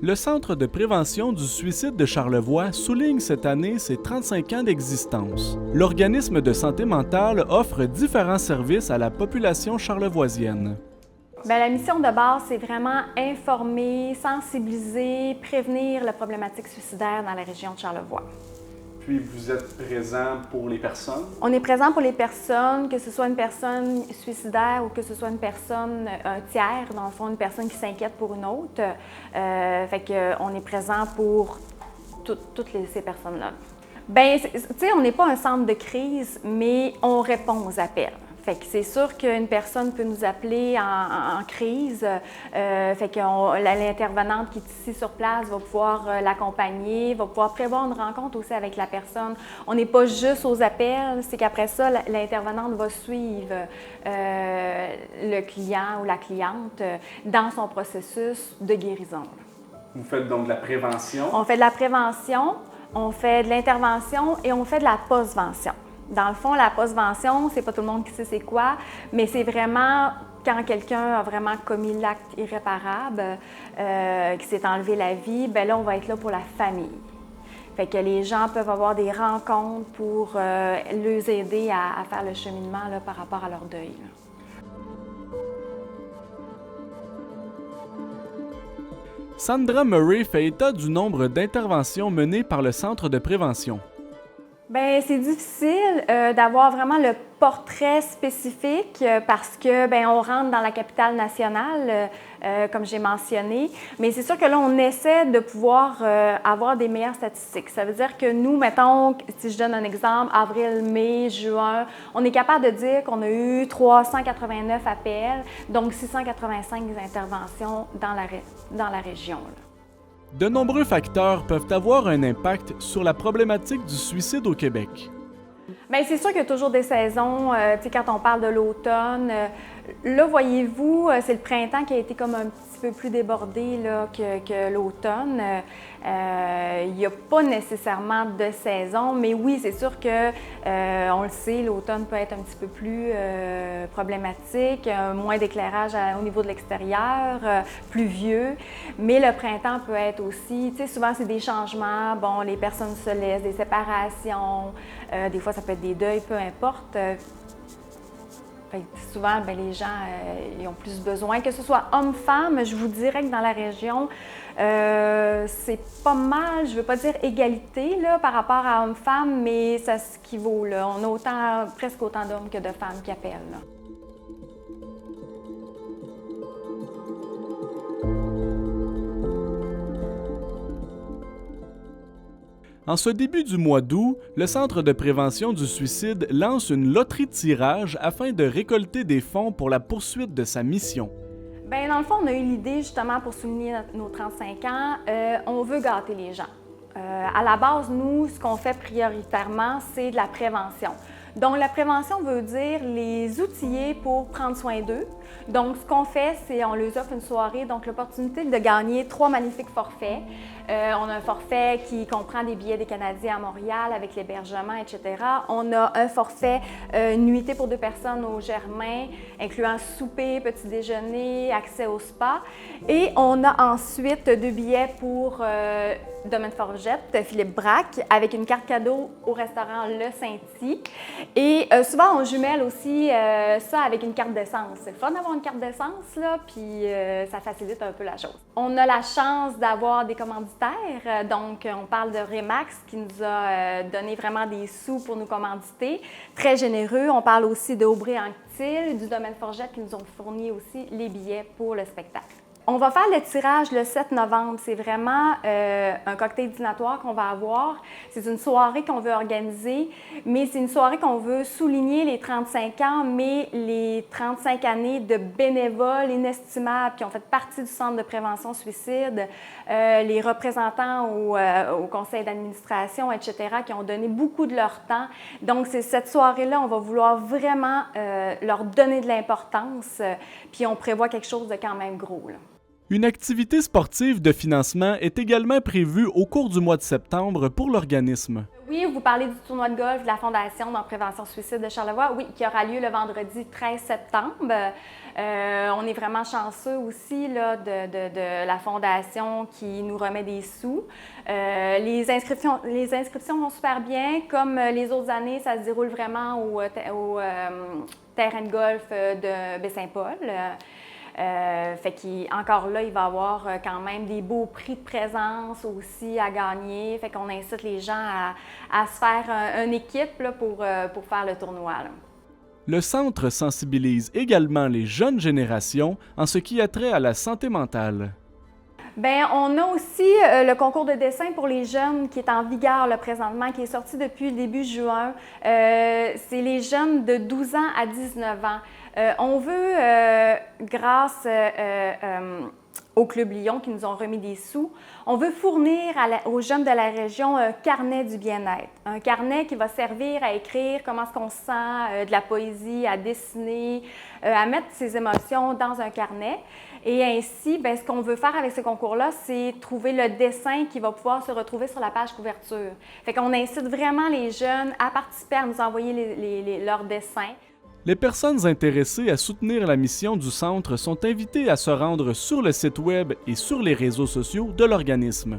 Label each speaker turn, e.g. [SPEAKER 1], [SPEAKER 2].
[SPEAKER 1] Le Centre de prévention du suicide de Charlevoix souligne cette année ses 35 ans d'existence. L'organisme de santé mentale offre différents services à la population charlevoisienne.
[SPEAKER 2] Bien, la mission de base, c'est vraiment informer, sensibiliser, prévenir la problématique suicidaire dans la région de Charlevoix.
[SPEAKER 1] Puis vous êtes présent pour les personnes?
[SPEAKER 2] On est présent pour les personnes, que ce soit une personne suicidaire ou que ce soit une personne, un tiers, dans le fond, une personne qui s'inquiète pour une autre. Fait qu'on est présent pour toutes ces personnes-là. Bien, tu sais, on n'est pas un centre de crise, mais on répond aux appels. Fait que c'est sûr qu'une personne peut nous appeler en crise. Fait que l'intervenante qui est ici sur place va pouvoir l'accompagner, va pouvoir prévoir une rencontre aussi avec la personne. On n'est pas juste aux appels, c'est qu'après ça, l'intervenante va suivre le client ou la cliente dans son processus de guérison.
[SPEAKER 1] Vous faites donc de la prévention?
[SPEAKER 2] On fait de la prévention, on fait de l'intervention et on fait de la postvention. Dans le fond, la postvention, c'est pas tout le monde qui sait c'est quoi, mais c'est vraiment quand quelqu'un a vraiment commis l'acte irréparable, qui s'est enlevé la vie, bien là, on va être là pour la famille. Fait que les gens peuvent avoir des rencontres pour les aider à faire le cheminement là, par rapport à leur deuil. Là.
[SPEAKER 1] Sandra Murray fait état du nombre d'interventions menées par le Centre de prévention.
[SPEAKER 2] Bien, c'est difficile d'avoir vraiment le portrait spécifique parce que bien, on rentre dans la capitale nationale, comme j'ai mentionné. Mais c'est sûr que là, on essaie de pouvoir avoir des meilleures statistiques. Ça veut dire que nous, mettons, si je donne un exemple, avril, mai, juin, on est capable de dire qu'on a eu 389 appels, donc 685 interventions dans la région. Là.
[SPEAKER 1] De nombreux facteurs peuvent avoir un impact sur la problématique du suicide au Québec.
[SPEAKER 2] Bien, c'est sûr qu'il y a toujours des saisons. Quand on parle de l'automne, là, voyez-vous, c'est le printemps qui a été comme un petit peu plus débordé là, que l'automne. Il n'y a pas nécessairement de saison, mais oui, c'est sûr que, on le sait, l'automne peut être un petit peu plus problématique, moins d'éclairage au niveau de l'extérieur, pluvieux, mais le printemps peut être aussi, tu sais, souvent c'est des changements, bon, les personnes se laissent, des séparations, des fois ça peut être des deuils, peu importe. Souvent, bien, les gens ils ont plus besoin, que ce soit homme-femme, je vous dirais que dans la région, c'est pas mal, je ne veux pas dire égalité là, par rapport à homme-femme, mais ça s'équivaut. On a presque autant d'hommes que de femmes qui appellent. Là.
[SPEAKER 1] En ce début du mois d'août, le Centre de prévention du suicide lance une loterie de tirage afin de récolter des fonds pour la poursuite de sa mission.
[SPEAKER 2] Bien, dans le fond, on a eu l'idée justement pour souligner nos 35 ans, on veut gâter les gens. À la base, nous, ce qu'on fait prioritairement, c'est de la prévention. Donc, la prévention veut dire les outiller pour prendre soin d'eux. Donc, ce qu'on fait, c'est on leur offre une soirée, donc l'opportunité de gagner 3 magnifiques forfaits. On a un forfait qui comprend des billets des Canadiens à Montréal avec l'hébergement, etc. On a un forfait nuitée pour 2 personnes au Germain, incluant souper, petit déjeuner, accès au spa. Et on a ensuite 2 billets pour Domaine Forgette, Philippe Braque, avec une carte cadeau au restaurant Le Saint-Y. Et souvent, on jumelle aussi ça avec une carte d'essence. C'est le fun d'avoir une carte d'essence, là, puis ça facilite un peu la chose. On a la chance d'avoir des commanditaires. Donc, on parle de Remax qui nous a donné vraiment des sous pour nous commanditer. Très généreux. On parle aussi de Aubry-Anctil, du Domaine Forgette qui nous ont fourni aussi les billets pour le spectacle. On va faire le tirage le 7 novembre. C'est vraiment un cocktail dînatoire qu'on va avoir. C'est une soirée qu'on veut organiser, mais c'est une soirée qu'on veut souligner les 35 ans, mais les 35 années de bénévoles inestimables qui ont fait partie du Centre de prévention suicide, les représentants au conseil d'administration, etc., qui ont donné beaucoup de leur temps. Donc, c'est cette soirée-là, on va vouloir vraiment leur donner de l'importance, puis on prévoit quelque chose de quand même gros. Là.
[SPEAKER 1] Une activité sportive de financement est également prévue au cours du mois de septembre pour l'organisme.
[SPEAKER 2] Oui, vous parlez du tournoi de golf de la Fondation en prévention suicide de Charlevoix, oui, qui aura lieu le vendredi 13 septembre. On est vraiment chanceux aussi là, de la Fondation qui nous remet des sous. Les inscriptions vont super bien. Comme les autres années, ça se déroule vraiment au terrain de golf de Baie-Saint-Paul. Fait qu'encore là, il va y avoir quand même des beaux prix de présence aussi à gagner. Fait qu'on incite les gens à se faire une équipe là, pour faire le tournoi. Là.
[SPEAKER 1] Le centre sensibilise également les jeunes générations en ce qui a trait à la santé mentale.
[SPEAKER 2] Bien, on a aussi le concours de dessin pour les jeunes qui est en vigueur là, présentement, qui est sorti depuis le début juin. C'est les jeunes de 12 ans à 19 ans. On veut, grâce au Club Lyon qui nous ont remis des sous, on veut fournir aux jeunes de la région un carnet du bien-être. Un carnet qui va servir à écrire comment est-ce qu'on se sent, de la poésie, à dessiner, à mettre ses émotions dans un carnet. Et ainsi, bien, ce qu'on veut faire avec ce concours-là, c'est trouver le dessin qui va pouvoir se retrouver sur la page couverture. Fait qu'on incite vraiment les jeunes à participer, à nous envoyer leurs dessins.
[SPEAKER 1] Les personnes intéressées à soutenir la mission du centre sont invitées à se rendre sur le site web et sur les réseaux sociaux de l'organisme.